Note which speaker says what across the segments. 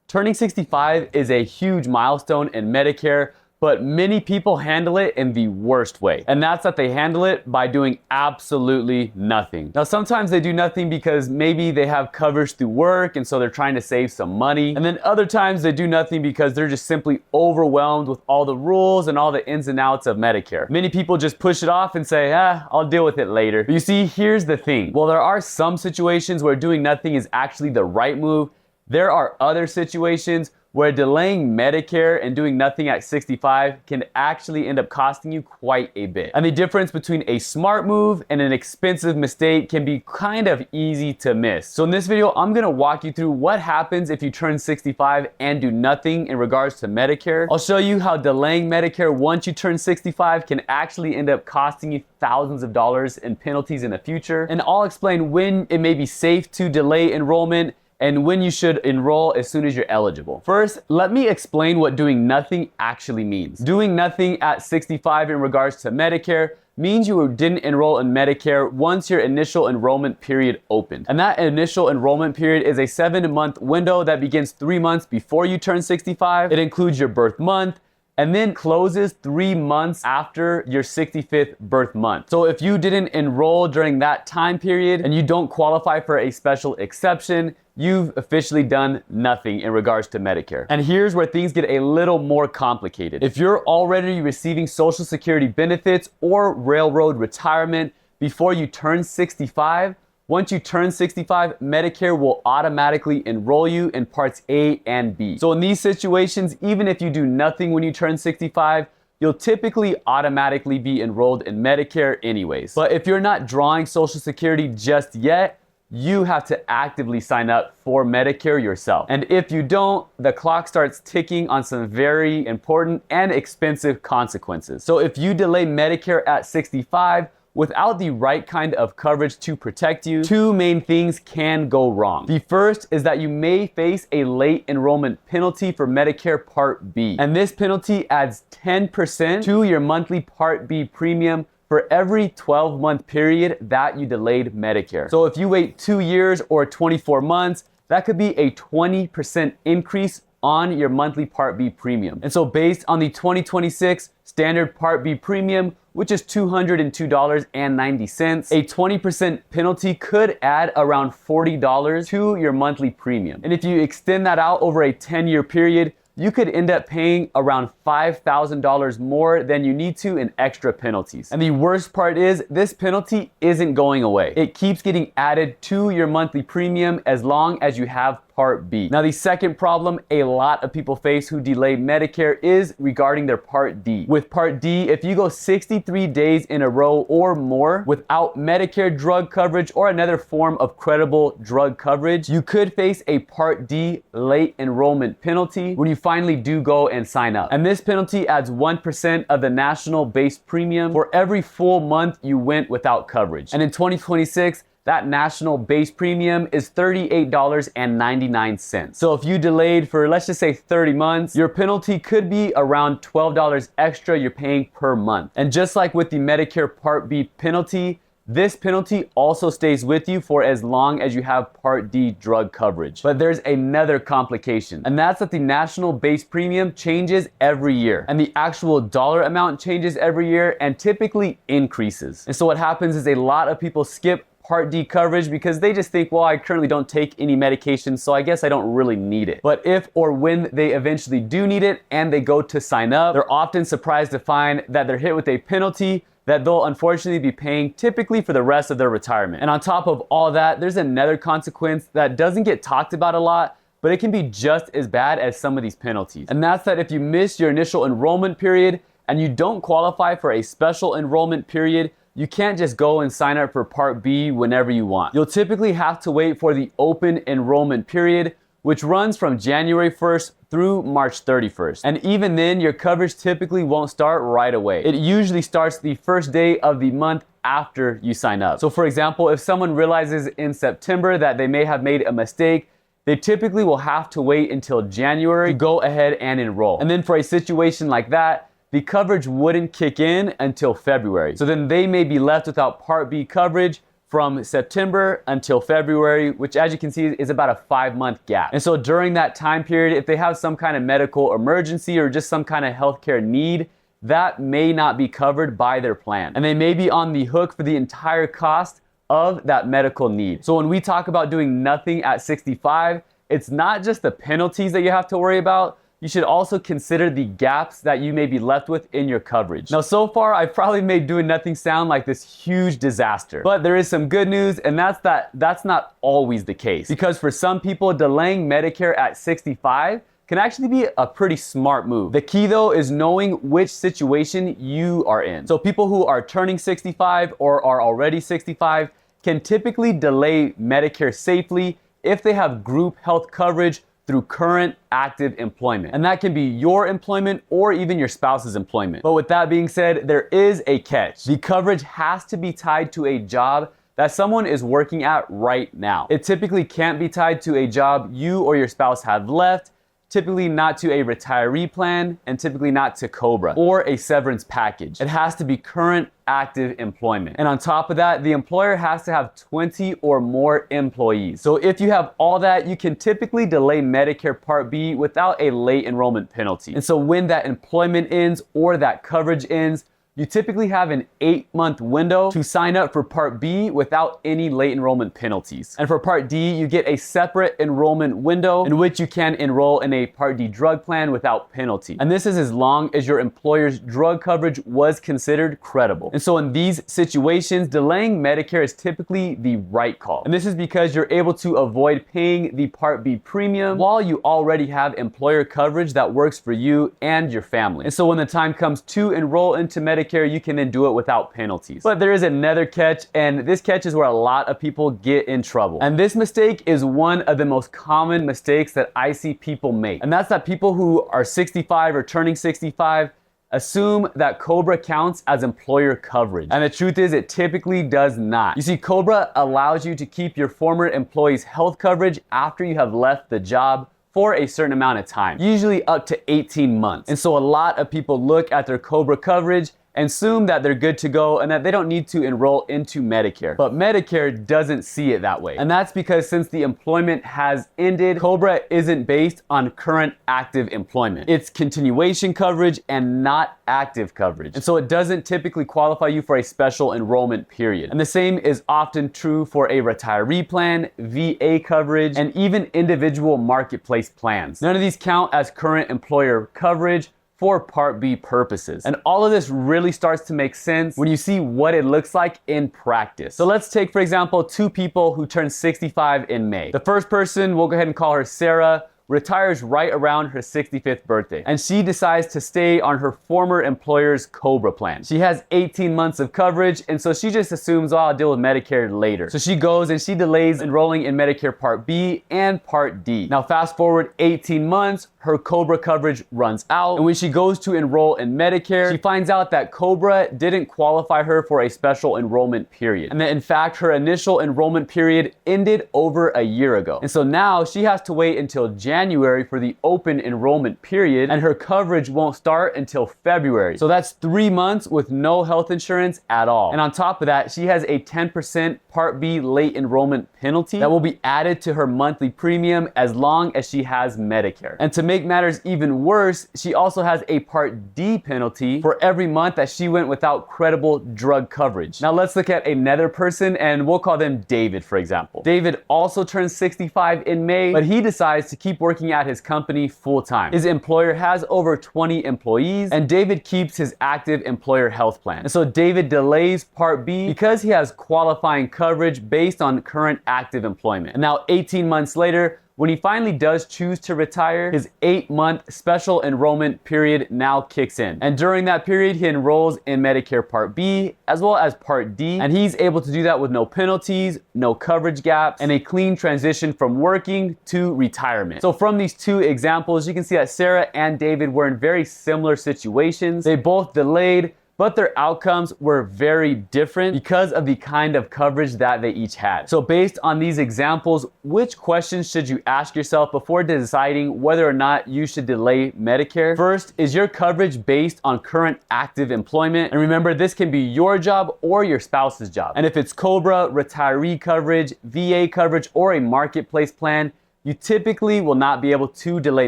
Speaker 1: Turning 65 is a huge milestone in Medicare, but many people handle it in the worst way. And that's that they handle it by doing absolutely nothing. Now, sometimes they do nothing because maybe they have coverage through work and so they're trying to save some money. And then other times they do nothing because they're just simply overwhelmed with all the rules and all the ins and outs of Medicare. Many people just push it off and say, I'll deal with it later. But you see, here's the thing. While there are some situations where doing nothing is actually the right move, there are other situations where delaying Medicare and doing nothing at 65 can actually end up costing you quite a bit. And the difference between a smart move and an expensive mistake can be kind of easy to miss. So in this video, I'm gonna walk you through what happens if you turn 65 and do nothing in regards to Medicare. I'll show you how delaying Medicare once you turn 65 can actually end up costing you thousands of dollars in penalties in the future. And I'll explain when it may be safe to delay enrollment and when you should enroll as soon as you're eligible. First, let me explain what doing nothing actually means. Doing nothing at 65 in regards to Medicare means you didn't enroll in Medicare once your initial enrollment period opened. And that initial enrollment period is a 7-month window that begins 3 months before you turn 65. It includes your birth month, and then closes 3 months after your 65th birth month. So if you didn't enroll during that time period and you don't qualify for a special exception, you've officially done nothing in regards to Medicare. And here's where things get a little more complicated. If you're already receiving Social Security benefits or railroad retirement before you turn 65, once you turn 65, Medicare will automatically enroll you in Parts A and B. So in these situations, even if you do nothing when you turn 65, you'll typically automatically be enrolled in Medicare anyways. But if you're not drawing Social Security just yet, you have to actively sign up for Medicare yourself. And if you don't, the clock starts ticking on some very important and expensive consequences. So if you delay Medicare at 65, without the right kind of coverage to protect you, two main things can go wrong. The first is that you may face a late enrollment penalty for Medicare Part B. And this penalty adds 10% to your monthly Part B premium for every 12-month period that you delayed Medicare. So if you wait 2 years or 24 months, that could be a 20% increase on your monthly Part B premium. And so based on the 2026 standard Part B premium, which is $202.90, a 20% penalty could add around $40 to your monthly premium. And if you extend that out over a 10-year period, you could end up paying around $5,000 more than you need to in extra penalties. And the worst part is, this penalty isn't going away. It keeps getting added to your monthly premium as long as you have Part B. Now, the second problem a lot of people face who delay Medicare is regarding their Part D. With Part D, if you go 63 days in a row or more without Medicare drug coverage or another form of credible drug coverage, you could face a Part D late enrollment penalty when you finally do go and sign up. And this penalty adds 1% of the national base premium for every full month you went without coverage. And in 2026, that national base premium is $38.99. So if you delayed for, let's just say 30 months, your penalty could be around $12 extra you're paying per month. And just like with the Medicare Part B penalty, this penalty also stays with you for as long as you have Part D drug coverage. But there's another complication, and that's that the national base premium changes every year, and the actual dollar amount changes every year and typically increases. And so what happens is a lot of people skip Part D coverage because they just think, well, I currently don't take any medication, so I guess I don't really need it. But if or when they eventually do need it and they go to sign up, they're often surprised to find that they're hit with a penalty that they'll unfortunately be paying typically for the rest of their retirement. And on top of all that, there's another consequence that doesn't get talked about a lot, but it can be just as bad as some of these penalties. And that's that if you miss your initial enrollment period and you don't qualify for a special enrollment period, you can't just go and sign up for Part B whenever you want. You'll typically have to wait for the open enrollment period, which runs from January 1st through March 31st. And even then, your coverage typically won't start right away. It usually starts the first day of the month after you sign up. So for example, if someone realizes in September that they may have made a mistake, they typically will have to wait until January to go ahead and enroll. And then for a situation like that, the coverage wouldn't kick in until February. So then they may be left without Part B coverage from September until February, which as you can see is about a 5-month gap. And so during that time period, if they have some kind of medical emergency or just some kind of healthcare need, that may not be covered by their plan. And they may be on the hook for the entire cost of that medical need. So when we talk about doing nothing at 65, it's not just the penalties that you have to worry about. You should also consider the gaps that you may be left with in your coverage. Now, so far, I've probably made doing nothing sound like this huge disaster. But there is some good news, and that's not always the case. Because for some people, delaying Medicare at 65 can actually be a pretty smart move. The key though is knowing which situation you are in. So people who are turning 65 or are already 65 can typically delay Medicare safely if they have group health coverage through current active employment. And that can be your employment or even your spouse's employment. But with that being said, there is a catch. The coverage has to be tied to a job that someone is working at right now. It typically can't be tied to a job you or your spouse have left, typically not to a retiree plan, and typically not to COBRA or a severance package. It has to be current active employment. And on top of that, the employer has to have 20 or more employees. So if you have all that, you can typically delay Medicare Part B without a late enrollment penalty. And so when that employment ends or that coverage ends, you typically have an 8-month window to sign up for Part B without any late enrollment penalties. And for Part D, you get a separate enrollment window in which you can enroll in a Part D drug plan without penalty. And this is as long as your employer's drug coverage was considered credible. And so in these situations, delaying Medicare is typically the right call. And this is because you're able to avoid paying the Part B premium while you already have employer coverage that works for you and your family. And so when the time comes to enroll into Medicare, you can then do it without penalties. But there is another catch, and this catch is where a lot of people get in trouble. And this mistake is one of the most common mistakes that I see people make. And that's that people who are 65 or turning 65 assume that COBRA counts as employer coverage. And the truth is, it typically does not. You see, COBRA allows you to keep your former employee's health coverage after you have left the job for a certain amount of time, usually up to 18 months. And so a lot of people look at their COBRA coverage and assume that they're good to go and that they don't need to enroll into Medicare. But Medicare doesn't see it that way. And that's because since the employment has ended, COBRA isn't based on current active employment. It's continuation coverage and not active coverage. And so it doesn't typically qualify you for a special enrollment period. And the same is often true for a retiree plan, VA coverage, and even individual marketplace plans. None of these count as current employer coverage for Part B purposes. And all of this really starts to make sense when you see what it looks like in practice. So let's take, for example, two people who turn 65 in May. The first person, we'll go ahead and call her Sarah, retires right around her 65th birthday. And she decides to stay on her former employer's COBRA plan. She has 18 months of coverage, and so she just assumes, oh, I'll deal with Medicare later. So she goes and she delays enrolling in Medicare Part B and Part D. Now fast forward 18 months, her COBRA coverage runs out, and when she goes to enroll in Medicare, she finds out that COBRA didn't qualify her for a special enrollment period. And that in fact, her initial enrollment period ended over a year ago. And so now she has to wait until January for the open enrollment period, and her coverage won't start until February. So that's 3 months with no health insurance at all. And on top of that, she has a 10% Part B late enrollment penalty that will be added to her monthly premium as long as she has Medicare. And to make matters even worse, she also has a Part D penalty for every month that she went without credible drug coverage. Now let's look at another person, and we'll call them David, for example. David also turns 65 in May, but he decides to keep working at his company full time. His employer has over 20 employees, and David keeps his active employer health plan. And so David delays Part B because he has qualifying coverage based on current active employment. And now 18 months later, when he finally does choose to retire, his 8-month special enrollment period now kicks in. And during that period, he enrolls in Medicare Part B as well as Part D. And he's able to do that with no penalties, no coverage gaps, and a clean transition from working to retirement. So from these two examples, you can see that Sarah and David were in very similar situations. They both delayed, but their outcomes were very different because of the kind of coverage that they each had. So based on these examples, which questions should you ask yourself before deciding whether or not you should delay Medicare? First, is your coverage based on current active employment? And remember, this can be your job or your spouse's job. And if it's COBRA, retiree coverage, VA coverage, or a marketplace plan, you typically will not be able to delay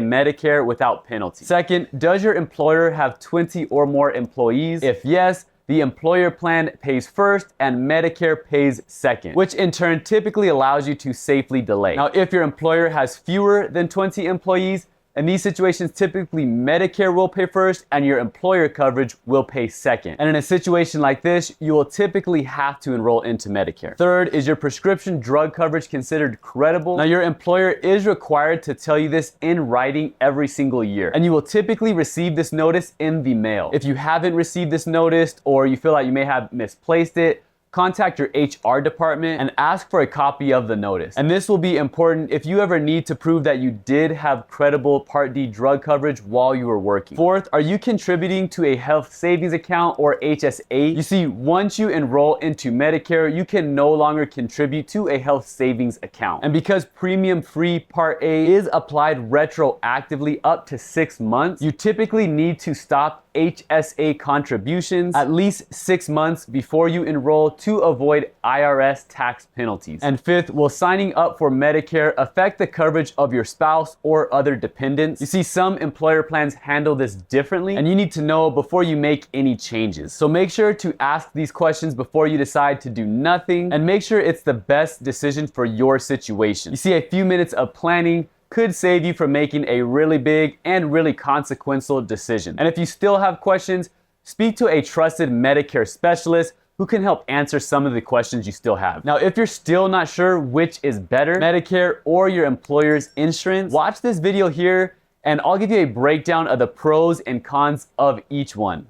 Speaker 1: Medicare without penalty. Second, does your employer have 20 or more employees? If yes, the employer plan pays first and Medicare pays second, which in turn typically allows you to safely delay. Now, if your employer has fewer than 20 employees, in these situations, typically Medicare will pay first and your employer coverage will pay second. And in a situation like this, you will typically have to enroll into Medicare. Third, is your prescription drug coverage considered credible? Now, your employer is required to tell you this in writing every single year, and you will typically receive this notice in the mail. If you haven't received this notice or you feel like you may have misplaced it, contact your HR department and ask for a copy of the notice. And this will be important if you ever need to prove that you did have credible Part D drug coverage while you were working. Fourth, are you contributing to a health savings account or HSA? You see, once you enroll into Medicare, you can no longer contribute to a health savings account. And because premium-free Part A is applied retroactively up to 6 months, you typically need to stop HSA contributions at least 6 months before you enroll to avoid IRS tax penalties. And fifth, will signing up for Medicare affect the coverage of your spouse or other dependents? You see, some employer plans handle this differently, and you need to know before you make any changes. So make sure to ask these questions before you decide to do nothing, and make sure it's the best decision for your situation. You see, a few minutes of planning could save you from making a really big and really consequential decision. And if you still have questions, speak to a trusted Medicare specialist who can help answer some of the questions you still have. Now, if you're still not sure which is better, Medicare or your employer's insurance, watch this video here and I'll give you a breakdown of the pros and cons of each one.